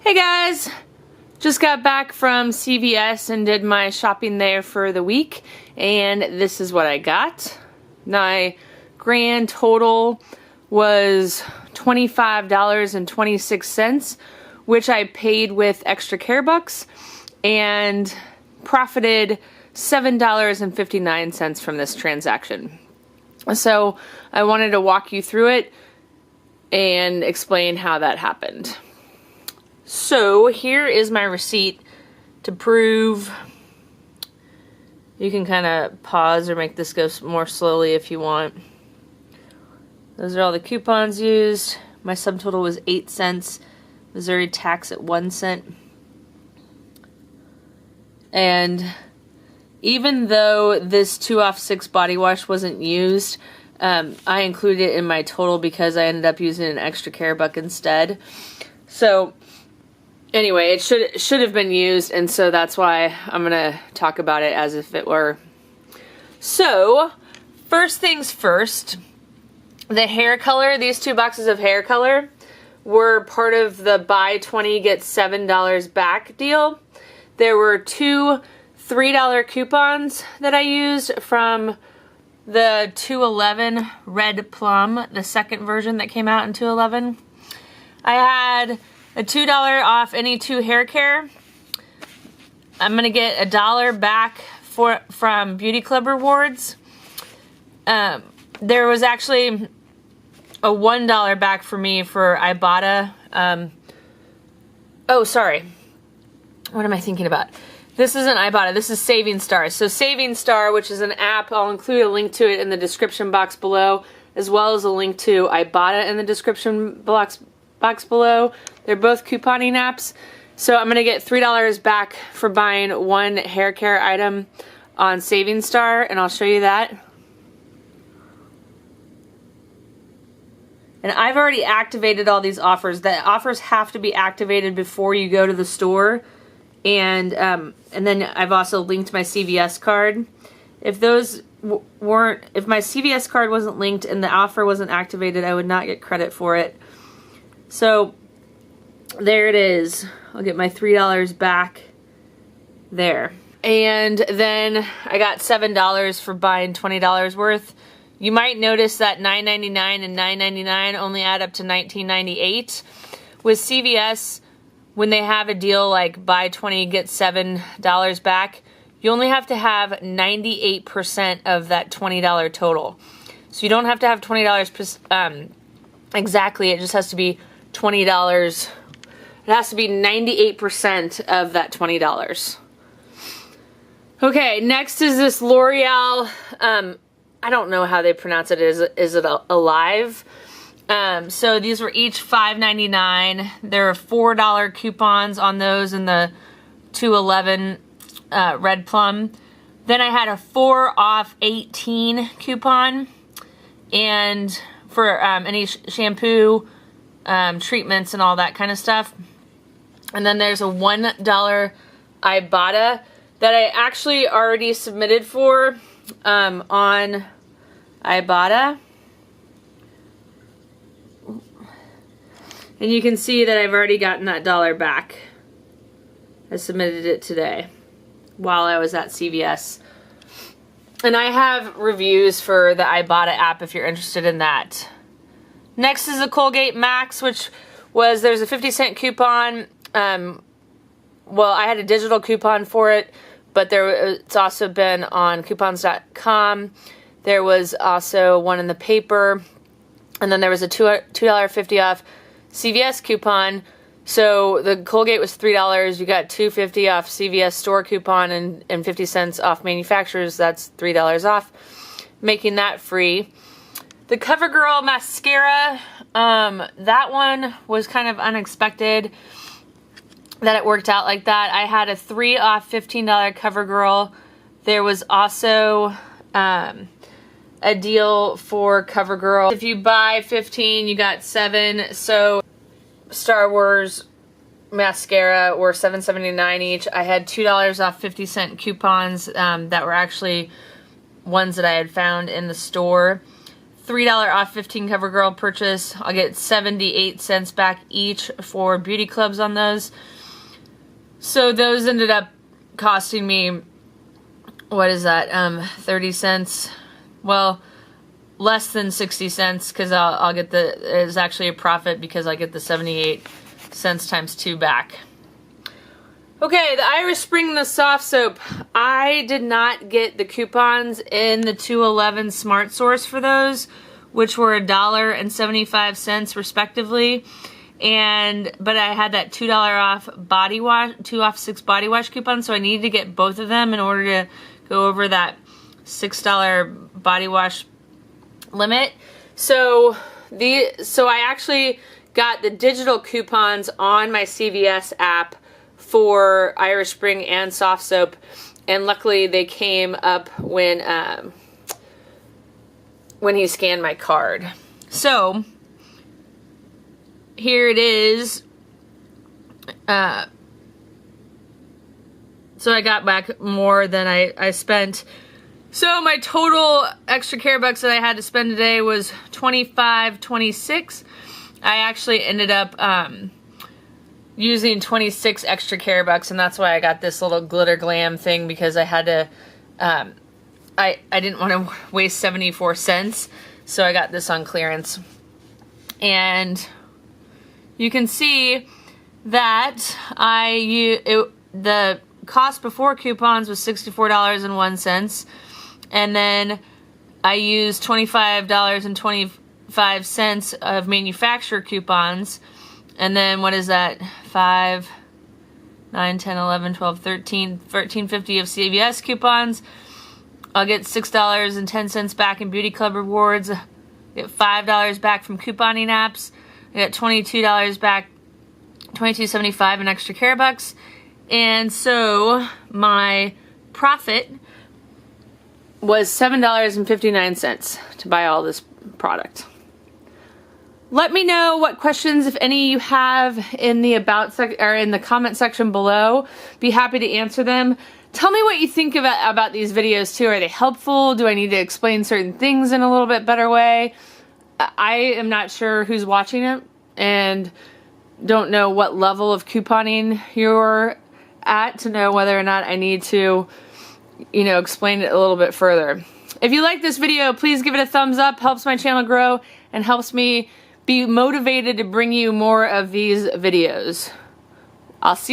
Hey guys! Just got back from CVS and did my shopping there for the week, and this is what I got. My grand total was $25.26, which I paid with extra care bucks and profited $7.59 from this transaction. So I wanted to walk you through it and explain how that happened. So here is my receipt to prove. You can kind of pause or make this go more slowly if you want. Those are all the coupons used. My subtotal was 8 cents. Missouri tax at 1 cent. And even though this 2 off 6 body wash wasn't used, I included it in my total because I ended up using an extra care buck instead. So anyway, it should have been used, and so that's why I'm gonna talk about it as if it were. So, first things first, the hair color, these 2 boxes of hair color were part of the buy 20 get $7 back deal. There were 2 $3 coupons that I used from the 211 Red Plum, the second version that came out in 211. I had a $2 off any 2 hair care. I'm going to get $1 back from Beauty Club rewards. There was actually a $1 back for me for Ibotta. Oh, sorry. What am I thinking about? This isn't Ibotta. This is Saving Star. So Saving Star, which is an app, I'll include a link to it in the description box below, as well as a link to Ibotta in the description box below. They're both couponing apps. So I'm going to get $3 back for buying 1 hair care item on Saving Star, and I'll show you that. And I've already activated all these offers. The offers have to be activated before you go to the store. And then I've also linked my CVS card. If those weren't, if my CVS card wasn't linked and the offer wasn't activated, I would not get credit for it. So there it is. I'll get my $3 back there. And then I got $7 for buying $20 worth. You might notice that $9.99 and $9.99 only add up to $19.98. With CVS, when they have a deal like buy 20 get $7 back, you only have to have 98% of that $20 total. So you don't have to have $20 exactly. It just has to be $20. It has to be 98% of that $20. Okay, next is this L'Oreal. I don't know how they pronounce it. Is it Alive? So these were each $5.99. There are $4 coupons on those in the 211 Red Plum. Then I had a 4 off 18 coupon, and for any shampoo, treatments, and all that kind of stuff. And then there's a $1 Ibotta that I actually already submitted for on Ibotta. And you can see that I've already gotten that $1 back. I submitted it today while I was at CVS. And I have reviews for the Ibotta app if you're interested in that. Next is the Colgate Max, which was, there's a 50-cent coupon. Well, I had a digital coupon for it, but it's also been on coupons.com. There was also one in the paper. And then there was a $2.50 off CVS coupon. So the Colgate was $3. You got $2.50 off CVS store coupon and 50 cents off manufacturers. That's $3 off, making that free. The CoverGirl mascara, that one was kind of unexpected that it worked out like that. I had a 3 off $15 CoverGirl. There was also a deal for CoverGirl. If you buy 15, you got 7. So Star Wars mascara were $7.79 each. I had $2 off 50-cent coupons that were actually ones that I had found in the store. $3 off 15 CoverGirl purchase. I'll get 78 cents back each for beauty clubs on those. So those ended up costing me, what is that, 30 cents? Well, less than 60 cents because I'll get it's actually a profit because I get the 78 cents times 2 back. Okay, the Irish Spring, the soft soap. I did not get the coupons in the 211 Smart Source for those, which were $1.75 respectively. But I had that $2 off body wash, 2 off 6 body wash coupon, so I needed to get both of them in order to go over that $6 body wash limit. So I actually got the digital coupons on my CVS app for Irish Spring and soft soap, and luckily they came up when he scanned my card. So here it is. So I got back more than I spent. So my total extra care bucks that I had to spend today was $25.26. I actually ended up using 26 extra care bucks, and that's why I got this little glitter glam thing, because I had to I didn't want to waste 74 cents, so I got this on clearance. And you can see that the cost before coupons was $64.01, and then I used $25.25 of manufacturer coupons. And then what is that? 5, 9, 10, 11, 12, 13, $13.50 of CVS coupons. I'll get $6.10 back in Beauty Club rewards. I get $5 back from couponing apps. I get $22 back, $22.75 in extra care bucks. And so my profit was $7.59 to buy all this product. Let me know what questions, if any, you have in the in the comment section below. Be happy to answer them. Tell me what you think about these videos too. Are they helpful? Do I need to explain certain things in a little bit better way? I am not sure who's watching it and don't know what level of couponing you're at to know whether or not I need to, explain it a little bit further. If you like this video, please give it a thumbs up. Helps my channel grow and helps me be motivated to bring you more of these videos. I'll see you.